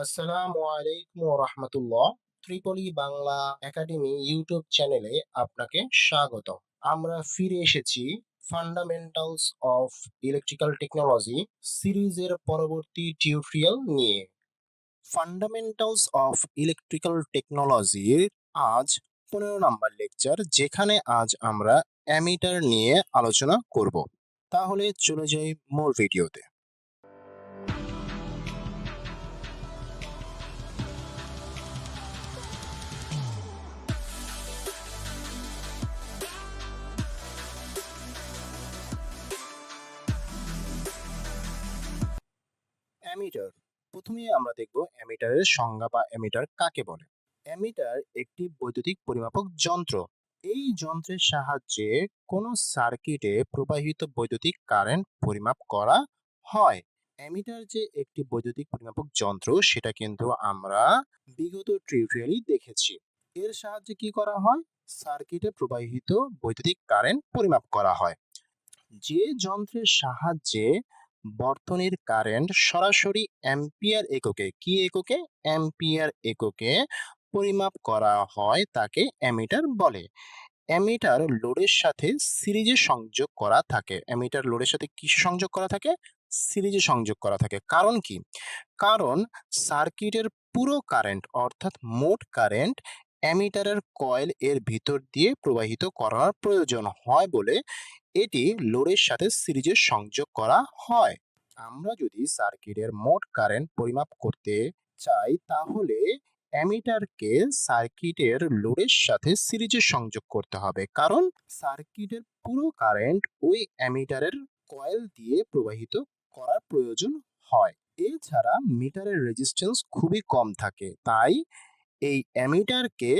আসসালামু আলাইকুম রহমতুল্লাহ। ত্রিপলি Bangla academy YouTube চ্যানেলে আপনাকে স্বাগত। আমরা ফিরে এসেছি ফান্ডামেন্টালস অফ ইলেকট্রিক্যাল টেকনোলজি সিরিজের পরবর্তী টিউটোরিয়াল নিয়ে। ফান্ডামেন্টালস অফ ইলেকট্রিক্যাল টেকনোলজির আজ 15 নম্বর লেকচার, যেখানে আজ আমরা অ্যামিটার নিয়ে আলোচনা করব। তাহলে চলে যাই মূল ভিডিওতে। অ্যামিটার, প্রথমে আমরা দেখব অ্যামিটারের সংজ্ঞা বা অ্যামিটার কাকে বলে। অ্যামিটার একটি বৈদ্যুতিক পরিমাপক যন্ত্র। এই যন্ত্রের সাহায্যে কোনো সার্কিটে প্রবাহিত বৈদ্যুতিক কারেন্ট পরিমাপ করা হয়। অ্যামিটার যে একটি বৈদ্যুতিক পরিমাপক যন্ত্র, সেটা কিন্তু আমরা বিগত টিউটোরিয়ালে দেখেছি। এর সাহায্যে কি করা হয়? সার্কিটে প্রবাহিত বৈদ্যুতিক কারেন্ট পরিমাপ করা হয়। যে যন্ত্রের সাহায্যে বর্তনীর কারেন্ট সরাসরি অ্যাম্পিয়ার এককে, কি এককে? অ্যাম্পিয়ার এককে পরিমাপ করা হয় তাকে অ্যামিটার বলে। অ্যামিটার লোডের সাথে সিরিজে সংযোগ করা থাকে। অ্যামিটার লোডের সাথে কি সংযোগ করা থাকে? সিরিজে সংযোগ করা থাকে। কারণ কি? কারণ সার্কিটের পুরো কারেন্ট অর্থাৎ মোট কারেন্ট অ্যামিটারের কয়েল এর ভিতর দিয়ে প্রবাহিত করার প্রয়োজন হয় বলে এটি লোডের সাথে সিরিজে সংযোগ করা হয়। আমরা যদি সার্কিটের মোট কারেন্ট পরিমাপ করতে চাই, তাহলে অ্যামিটারকে সার্কিটের লোডের সাথে সিরিজে সংযোগ করতে হবে, কারণ সার্কিটের পুরো কারেন্ট ওই অ্যামিটারের কয়েল দিয়ে প্রবাহিত করার প্রয়োজন হয়। এছাড়া মিটারের রেজিস্ট্যান্স খুবই কম থাকে, তাই এই অ্যামিটারকে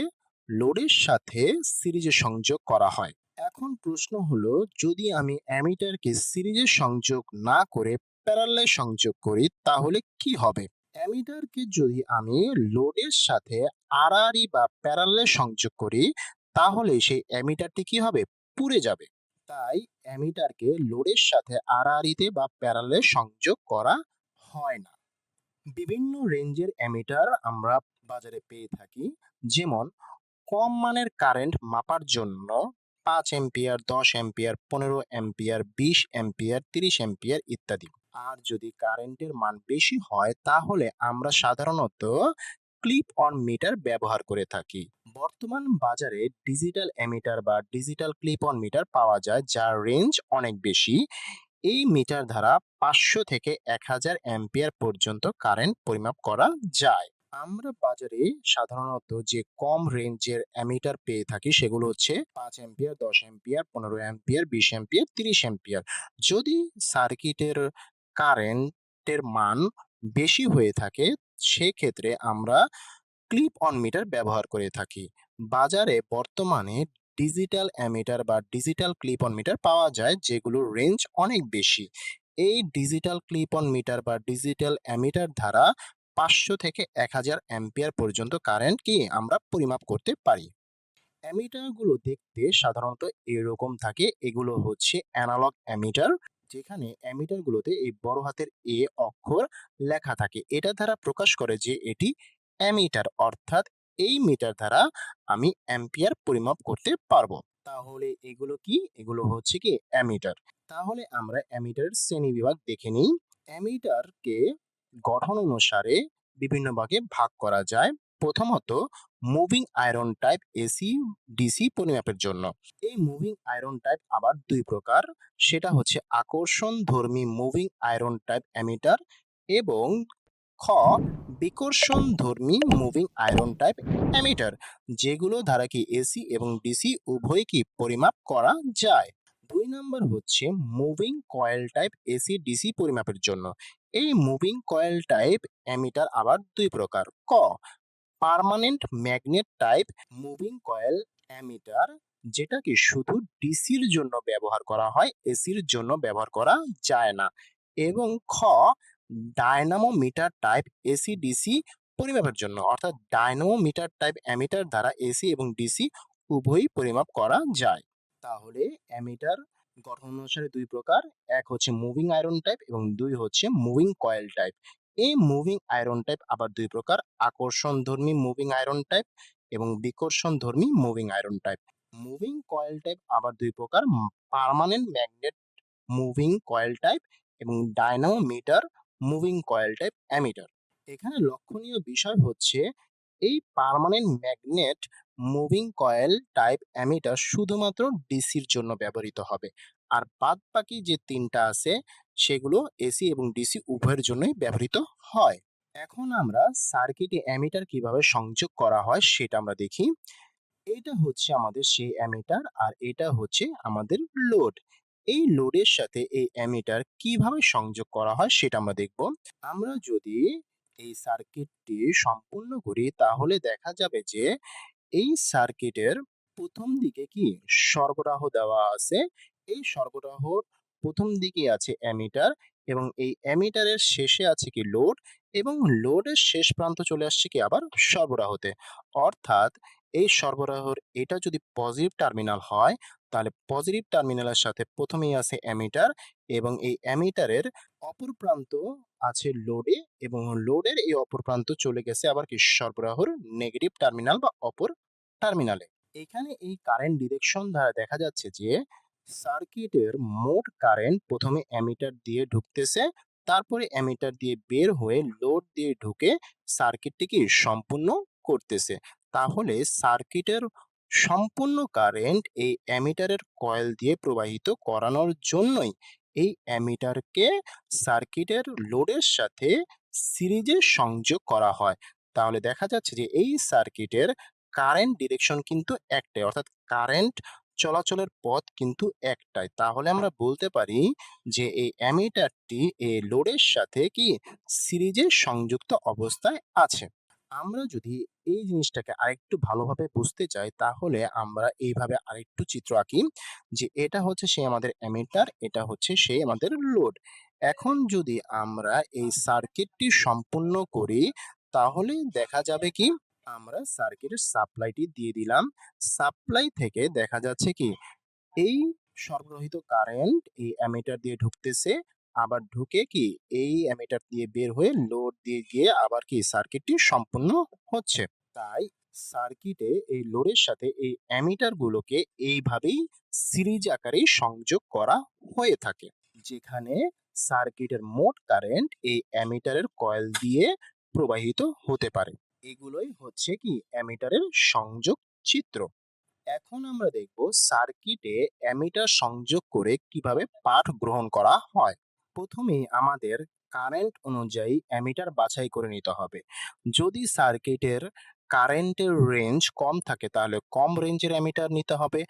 লোডের সাথে সিরিজে সংযোগ করা হয়। এখন প্রশ্ন হলো, যদি আমি অ্যামিটারকে সিরিজে সংযোগ না করে প্যারালালে সংযোগ করি, তাহলে কি হবে? অ্যামিটারকে যদি আমি লোডের সাথে আড়াআড়ি বা প্যারালালে সংযোগ করি, তাহলে সেই অ্যামিটারটি কি হবে? পুড়ে যাবে। তাই অ্যামিটারকে লোডের সাথে আড়াআড়িতে বা প্যারালালে সংযোগ করা হয় না। বিভিন্ন রেঞ্জের অ্যামিটার আমরা বাজারে পেয়ে থাকি, যেমন কম মানের কারেন্ট মাপার জন্য 5 ampere, 10 ampere, 15 ampere, 20 ampere, 30 ampere ইত্যাদি। আর যদি কারেন্টের মান বেশি হয়, তাহলে আমরা সাধারণত ক্লিপ অন মিটার ব্যবহার করে থাকি। বর্তমান বাজারে ডিজিটাল অ্যামিটার বা ডিজিটাল ক্লিপ অন মিটার পাওয়া যায়, যার রেঞ্জ অনেক বেশি। এই মিটার দ্বারা 500 থেকে 1000 অ্যাম্পিয়ার পর্যন্ত কারেন্ট পরিমাপ করা যায়। আমরা বাজারে সাধারণত যে কম রেঞ্জের অ্যামিটার পেয়ে থাকি, সেগুলো হচ্ছে 5 ampere, 10 ampere, 15 ampere, 20 ampere, 30 ampere. যদি সার্কিটের কারেন্টের মান বেশি হয়ে থাকে, সেক্ষেত্রে আমরা ক্লিপ অন মিটার ব্যবহার করে থাকি। বাজারে বর্তমানে ডিজিটাল অ্যামিটার বা ডিজিটাল ক্লিপ অন মিটার পাওয়া যায়, যেগুলোর রেঞ্জ অনেক বেশি। এই ডিজিটাল ক্লিপ অন মিটার বা ডিজিটাল অ্যামিটার দ্বারা 500 থেকে 1000 অ্যাম্পিয়ার পর্যন্ত কারেন্ট কি আমরা পরিমাপ করতে পারি। অ্যামিটারগুলো দেখতে সাধারণত এরকম থাকে। এগুলো হচ্ছে অ্যানালগ অ্যামিটার, যেখানে অ্যামিটারগুলোতে এই বড় হাতের এ অক্ষর লেখা থাকে। এটা দ্বারা প্রকাশ করে যে এটি অ্যামিটার, অর্থাৎ এই মিটার দ্বারা আমি অ্যাম্পিয়ার পরিমাপ করতে পারবো। তাহলে এগুলো কি? এগুলো হচ্ছে কি অ্যামিটার। তাহলে আমরা অ্যামিটারের শ্রেণীবিভাগ দেখে নিই। অ্যামিটারকে গঠন অনুসারে বিভিন্ন ভাগে ভাগ করা যায়। প্রথমত, moving iron type AC DC পরিমাপের জন্য। এই মুভিং আয়রন টাইপ আবার দুই প্রকার, সেটা হচ্ছে আকর্ষণধর্মী মুভিং আয়রন টাইপ অ্যামিটার এবং খ বিকর্ষণধর্মী মুভিং আয়রন টাইপ অ্যামিটার, যেগুলো দ্বারা কি এসি এবং ডিসি উভয় কি পরিমাপ করা যায়। 2 নম্বর হচ্ছে moving coil type AC DC পরিমাপের জন্য। এই মুভিং কয়েল টাইপ অ্যামিটার আবার দুই প্রকার। ক permanent magnet type moving coil ammeter, যেটা কি শুধু ডিসির জন্য ব্যবহার করা হয়, এসির জন্য ব্যবহার করা যায় না। এবং খ dynamo meter type AC DC পরিমাপের জন্য, অর্থাৎ ডায়নামো মিটার টাইপ অ্যামিটার দ্বারা এসি এবং ডিসি উভয়ই পরিমাপ করা যায়। তাহলে অ্যামিটার গঠন অনুসারে দুই প্রকার, এক হচ্ছে মুভিং আয়রন টাইপ এবং দুই হচ্ছে মুভিং কয়েল টাইপ। এই মুভিং আয়রন টাইপ আবার দুই প্রকার, আকর্ষণধর্মী মুভিং আয়রন টাইপ এবং বিকর্ষণধর্মী moving iron type. Moving coil type আবার দুই প্রকার, permanent magnet moving coil type এবং dynamometer moving coil type ammeter. এখানে লক্ষণীয় বিষয় হচ্ছে এই permanent magnet moving coil type ammeter শুধুমাত্র ডিসির জন্য ব্যবহৃত হবে, আর বাদ বাকি যে তিনটা আছে সেগুলো এসি এবং ডিসি উভয়ের জন্যই ব্যবহৃত হয়। এখন আমরা সার্কিটে অ্যামিটার কিভাবে সংযোগ করা হয় সেটা আমরা দেখি। এইটা হচ্ছে আমাদের সেই অ্যামিটার আর এটা হচ্ছে আমাদের লোড। এই লোডের সাথে এই অ্যামিটার কিভাবে সংযোগ করা হয় সেটা আমরা দেখব। আমরা যদি এই সার্কিটটি সম্পূর্ণ করি তাহলে দেখা যাবে যে এই সার্কিটের প্রথম দিকে কি সরবরাহ দেওয়া আছে। এই সরবরাহর প্রথম দিকে আছে অ্যামিটার এবং এই অ্যামিটারের শেষে আছে কি লোড, এবং লোডের শেষ প্রান্ত চলে আসছে কি আবার সরবরাহতে। অর্থাৎ এই সরবরাহর এটা যদি পজিটিভ টার্মিনাল হয় তাহলে পজিটিভ টার্মিনালের সাথে প্রথমেই আছে অ্যামিটার এবং এই অ্যামিটারের অপর প্রান্ত আছে লোডে, এবং লোডের এই অপর প্রান্ত চলে গেছে আবার কি সরবরাহর নেগেটিভ টার্মিনাল বা অপর টার্মিনালে। এখানে এই কারেন্ট ডিরেকশন দ্বারা দেখা যাচ্ছে যে সার্কিটের মোট কারেন্ট প্রথমে অ্যামিটার দিয়ে ঢুকতেছে, তারপরে অ্যামিটার দিয়ে বের হয়ে লোড দিয়ে ঢুকে সার্কিটটিকে সম্পূর্ণ করতেছে। তাহলে সার্কিটের সম্পূর্ণ কারেন্ট এই অ্যামিটারের কয়েল দিয়ে প্রবাহিত করানোর জন্যই এই অ্যামিটারকে সার্কিটের লোডের সাথে সিরিজে সংযোগ করা হয়। তাহলে দেখা যাচ্ছে যে এই সার্কিটের কারেন্ট ডিরেকশন কিন্তু একটাই, অর্থাৎ কারেন্ট চলাচলের পথ কিন্তু একটাই। তাহলে আমরা বলতে পারি যে এই অ্যামিটারটি এই লোডের সাথে কি সিরিজে সংযুক্ত অবস্থায় আছে। আমরা যদি এই জিনিসটাকে আরেকটু ভালোভাবে বুঝতে চাই তাহলে আমরা এইভাবে আরেকটু চিত্র আঁকি যে এটা হচ্ছে সেই আমাদের অ্যামিটার, এটা হচ্ছে সেই আমাদের লোড। এখন যদি আমরা এই সার্কিটটি সম্পূর্ণ করি তাহলে দেখা যাবে কি আমরা সার্কিটের সাপ্লাইটি দিয়ে দিলাম। সাপ্লাই থেকে দেখা যাচ্ছে কি এই সরবরাহিত কারেন্ট এই অ্যামিটার দিয়ে ঢুকতেছে, আবার ঢুকে কি এই অ্যামিটার দিয়ে বের হয়ে লোড দিয়ে গিয়ে আবার কি সার্কিটটি সম্পূর্ণ হচ্ছে। তাই সার্কিটে এই লোডের সাথে এই অ্যামিটার গুলোকে এইভাবেই সিরিজ আকারে সংযোগ করা হয়ে থাকে, যেখানে সার্কিটের মোট কারেন্ট এই অ্যামিটারের কয়েল দিয়ে প্রবাহিত হতে পারে। এগুলোই হচ্ছে কি অ্যামিটারের সংযোগ চিত্র। এখন আমরা দেখব সার্কিটে অ্যামিটার সংযোগ করে কিভাবে পাঠ গ্রহণ করা হয়। প্রথমে আমাদের কারেন্ট অনুযায়ী অ্যামিটার বাছাই করে নিতে হবে। যদি সার্কিটের কারেন্টের রেঞ্জ কম থাকে তাহলে কম রেঞ্জের অ্যামিটার নিতে হবে,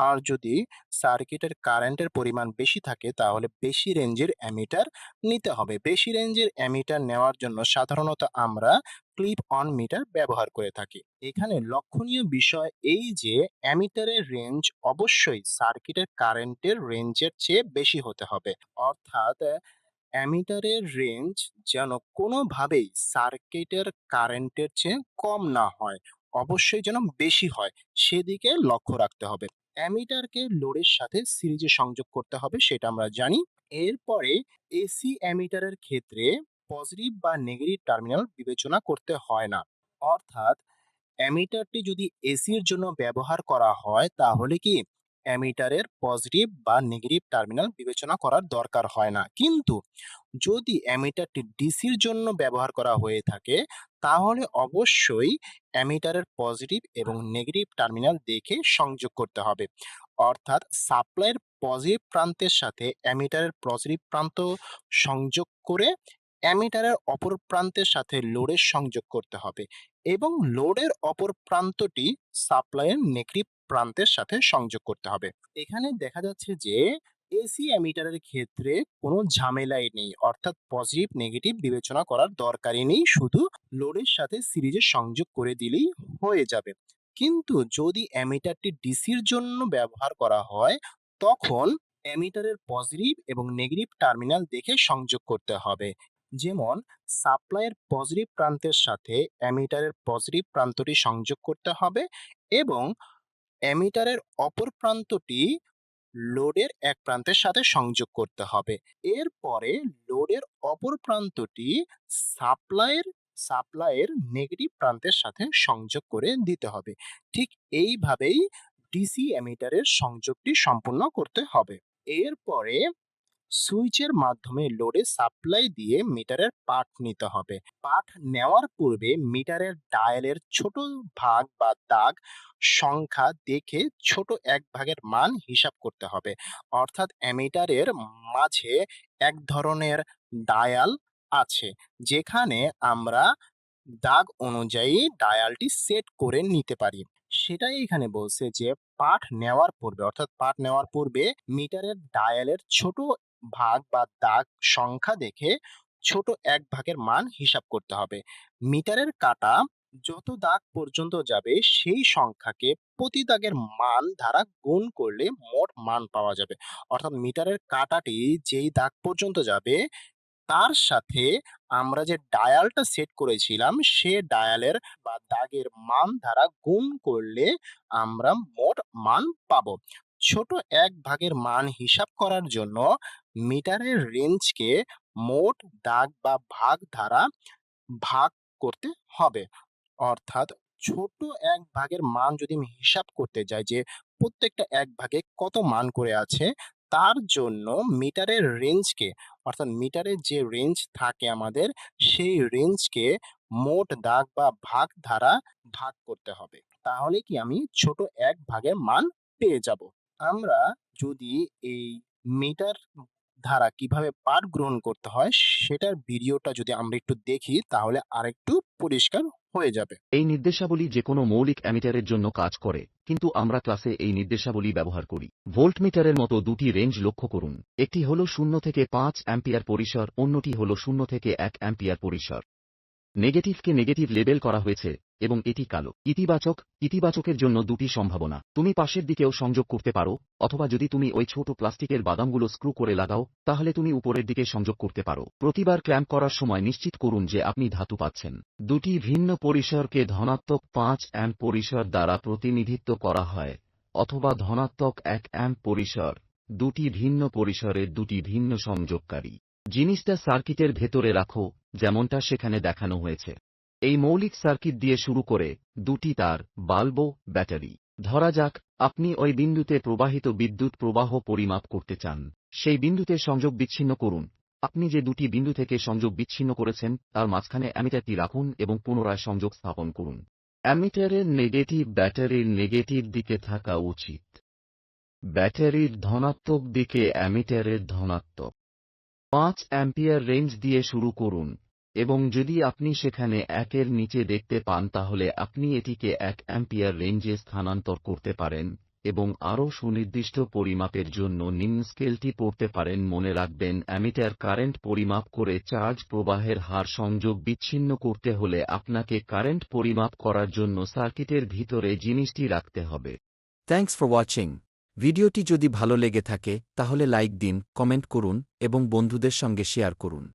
আর যদি সার্কিটের কারেন্টের পরিমাণ বেশি থাকে তাহলে বেশি রেঞ্জের অ্যামিটার নিতে হবে। বেশি রেঞ্জের অ্যামিটার নেওয়ার জন্য সাধারণত আমরা ক্লিপ অন মিটার ব্যবহার করে থাকি। এখানে লক্ষণীয় বিষয় এই যে অ্যামিটারের রেঞ্জ অবশ্যই সার্কিটের কারেন্টের রেঞ্জের চেয়ে বেশি হতে হবে। অর্থাৎ অ্যামিটারের রেঞ্জ যেন কোনোভাবেই সার্কিটের কারেন্টের চেয়ে কম না হয়, অবশ্যই যেন বেশি হয়, সেদিকে লক্ষ্য রাখতে হবে। অ্যামিটারকে লোডের সাথে সিরিজে সংযোগ করতে হবে সেটা আমরা জানি। এরপরে এসি অ্যামিটারের ক্ষেত্রে পজিটিভ বা নেগেটিভ টার্মিনাল বিবেচনা করতে হয় না। অর্থাৎ অ্যামিটারটি যদি এসির জন্য ব্যবহার করা হয় তাহলে কি অ্যামিটারের পজিটিভ বা নেগেটিভ টার্মিনাল বিবেচনা করার দরকার হয় না। কিন্তু যদি অ্যামিটারটি ডিসির জন্য ব্যবহার করা হয়ে থাকে তাহলে অবশ্যই অ্যামিটারের পজিটিভ এবং নেগেটিভ টার্মিনাল দেখে সংযোগ করতে হবে। অর্থাৎ সাপ্লাইয়ের পজিটিভ প্রান্তের সাথে অ্যামিটারের পজিটিভ প্রান্ত সংযোগ করে অ্যামিটারের অপর প্রান্তের সাথে লোডের সংযোগ করতে হবে, এবং লোডের অপর প্রান্তটি সাপ্লাইয়ের নেগেটিভ প্রান্তের সাথে সংযোগ করতে হবে। এখানে দেখা যাচ্ছে যে এসি অ্যামিটারের ক্ষেত্রে কোনো ঝামেলাই নেই, অর্থাৎ পজিটিভ নেগেটিভ বিবেচনা করার দরকারই নেই, শুধু লোডের সাথে সিরিজে সংযোগ করে দিলেই হয়ে যাবে। কিন্তু যদি অ্যামিটারটি ডিসির জন্য ব্যবহার করা হয় তখন অ্যামিটারের পজিটিভ এবং নেগেটিভ টার্মিনাল দেখে সংযোগ করতে হবে। যেমন সাপ্লাইয়ের পজিটিভ প্রান্তের সাথে অ্যামিটারের পজিটিভ প্রান্তটি সংযোগ করতে হবে এবং অ্যামিটারের অপর প্রান্তটি লোডের এক প্রান্তের সাথে সংযোগ করতে হবে। এরপরে লোডের অপর প্রান্তটি সাপ্লাইয়ের নেগেটিভ প্রান্তের সাথে সংযোগ করে দিতে হবে। ঠিক এইভাবেই ডিসি অ্যামিটারের সংযোগটি সম্পূর্ণ করতে হবে। এরপরে সুইচের মাধ্যমে লোডে সাপ্লাই দিয়ে মিটারের পাঠ নিতে হবে। পাঠ নেওয়ার পূর্বে মিটারের ডায়ালের ছোট ভাগ বা দাগ সংখ্যা দেখে ছোট এক ভাগের মান হিসাব করতে হবে। অর্থাৎ অ্যামিটারের মাঝে এক ধরনের ডায়াল আছে, যেখানে আমরা দাগ অনুযায়ী ডায়ালটি সেট করে নিতে পারি। সেটাই এখানে বলছে যে পাঠ নেওয়ার পূর্বে, অর্থাৎ পাঠ নেওয়ার পূর্বে মিটারের ডায়ালের ছোট ভাগ বা দাগ সংখ্যা দেখে ছোট এক ভাগের মান হিসাব করতে হবে। মিটারের কাঁটা যত দাগ পর্যন্ত যাবে সেই সংখ্যাকে প্রতি দাগের মান দ্বারা গুণ করলে মোট মান পাওয়া যাবে। অর্থাৎ মিটারের কাঁটাটি যেই দাগ পর্যন্ত যাবে তার সাথে আমরা যে ডায়ালটা সেট করেছিলাম সে ডায়ালের বা দাগের মান দ্বারা গুণ করলে আমরা মোট মান পাবো। ছোট এক ভাগের মান হিসাব করার জন্য মিটারের রেঞ্জকে মোট দাগ বা ভাগ দ্বারা ভাগ করতে হবে। অর্থাৎ ছোট এক ভাগের মান যদি আমি হিসাব করতে যাই যে প্রত্যেকটা এক ভাগে কত মান করে আছে, তার জন্য মিটারের রেঞ্জকে, অর্থাৎ মিটারের যে রেঞ্জ থাকে আমাদের সেই রেঞ্জকে মোট দাগ বা ভাগ দ্বারা ভাগ করতে হবে। তাহলে কি আমি ছোট এক ভাগের মান পেয়ে যাব। আমরা যদি এই মিটার ধারা কিভাবে পাঠ গ্রহণ করতে হয় সেটার ভিডিওটা যদি আমরা একটু দেখি তাহলে আরেকটু পরিষ্কার হয়ে যাবে। এই নির্দেশাবলী যেকোনো মৌলিক অ্যামিটারের জন্য কাজ করে, কিন্তু আমরা ক্লাসে এই নির্দেশাবলী ব্যবহার করি। ভোল্টমিটারের মতো দুটি রেঞ্জ লক্ষ্য করুন। একটি হল 0 থেকে 5 অ্যাম্পিয়ার পরিসর, অন্যটি হল 0 থেকে 1 অ্যাম্পিয়ার পরিসর। নেগেটিভকে নেগেটিভ লেবেল করা হয়েছে এবং এটি কালো। ইতিবাচকের জন্য দুটি সম্ভাবনা। তুমি পাশের দিকেও সংযোগ করতে পারো, অথবা যদি তুমি ওই ছোট প্লাস্টিকের বাদামগুলো স্ক্রু করে লাগাও তাহলে তুমি উপরের দিকে সংযোগ করতে পারো। প্রতিবার ক্ল্যাম্প করার সময় নিশ্চিত করুন যে আপনি ধাতু পাচ্ছেন। দুটি ভিন্ন পরিসরকে ধনাত্মক 5 অ্যাম্প পরিসর দ্বারা প্রতিনিধিত্ব করা হয়, অথবা ধনাত্মক 1 অ্যাম্প পরিসর। দুটি ভিন্ন পরিসরের দুটি ভিন্ন সংযোগকারী। জিনিসটা সার্কিটের ভেতরে রাখো, যেমনটা সেখানে দেখানো হয়েছে। এই মৌলিক সার্কিট দিয়ে শুরু করে দুটি তার, বাল্ব, ব্যাটারি। ধরা যাক আপনি ওই বিন্দুতে প্রবাহিত বিদ্যুৎ প্রবাহ পরিমাপ করতে চান। সেই বিন্দুতে সংযোগ বিচ্ছিন্ন করুন। আপনি যে দুটি বিন্দু থেকে সংযোগ বিচ্ছিন্ন করেছেন তার মাঝখানে অ্যামিটারটি রাখুন এবং পুনরায় সংযোগ স্থাপন করুন। অ্যামিটারের নেগেটিভ ব্যাটারির নেগেটিভ দিকে থাকা উচিত। ব্যাটারির ধনাত্মক দিকে অ্যামিটারের ধনাত্মক। 5 অ্যাম্পিয়ার রেঞ্জ দিয়ে শুরু করুন, এবং যদি আপনি সেখানে 1 এর নিচে দেখতে পান তাহলে আপনি এটিকে 1 অ্যাম্পিয়ার রেঞ্জে স্থানান্তর করতে পারেন এবং আরও সুনির্দিষ্ট পরিমাপের জন্য নিম্ন স্কেলটি পড়তে পারেন। মনে রাখবেন, অ্যামিটার কারেন্ট পরিমাপ করে চার্জ প্রবাহের হার সংযোগ বিচ্ছিন্ন করতে হলে আপনাকে কারেন্ট পরিমাপ করার জন্য সার্কিটের ভিতরে জিনিসটি রাখতে হবে। Thanks for watching. ভিডিওটি যদি ভালো লেগে থাকে তাহলে লাইক দিন, কমেন্ট করুন এবং বন্ধুদের সঙ্গে শেয়ার করুন।